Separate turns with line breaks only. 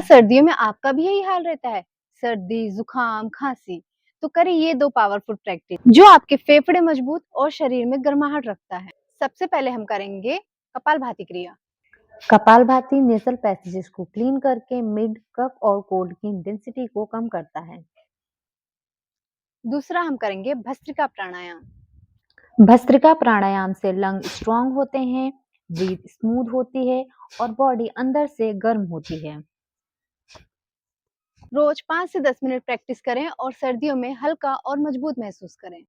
सर्दियों में आपका भी यही हाल रहता है? सर्दी, जुकाम, खांसी? तो करें ये 2 पावरफुल प्रैक्टिस जो आपके फेफड़े मजबूत और शरीर में गर्माहट रखता है। सबसे पहले हम करेंगे कपालभाति क्रिया।
कपालभाति नेजल पैसेजेस को क्लीन करके मिड, कफ और कोल्ड की इंटेंसिटी को कम करता है।
दूसरा हम करेंगे भस्त्रिका प्राणायाम।
भस्त्रिका प्राणायाम से लंग स्ट्रांग होते हैं, ब्रीथ स्मूथ होती है और बॉडी अंदर से गर्म होती है।
रोज 5 से 10 मिनट प्रैक्टिस करें और सर्दियों में हल्का और मजबूत महसूस करें।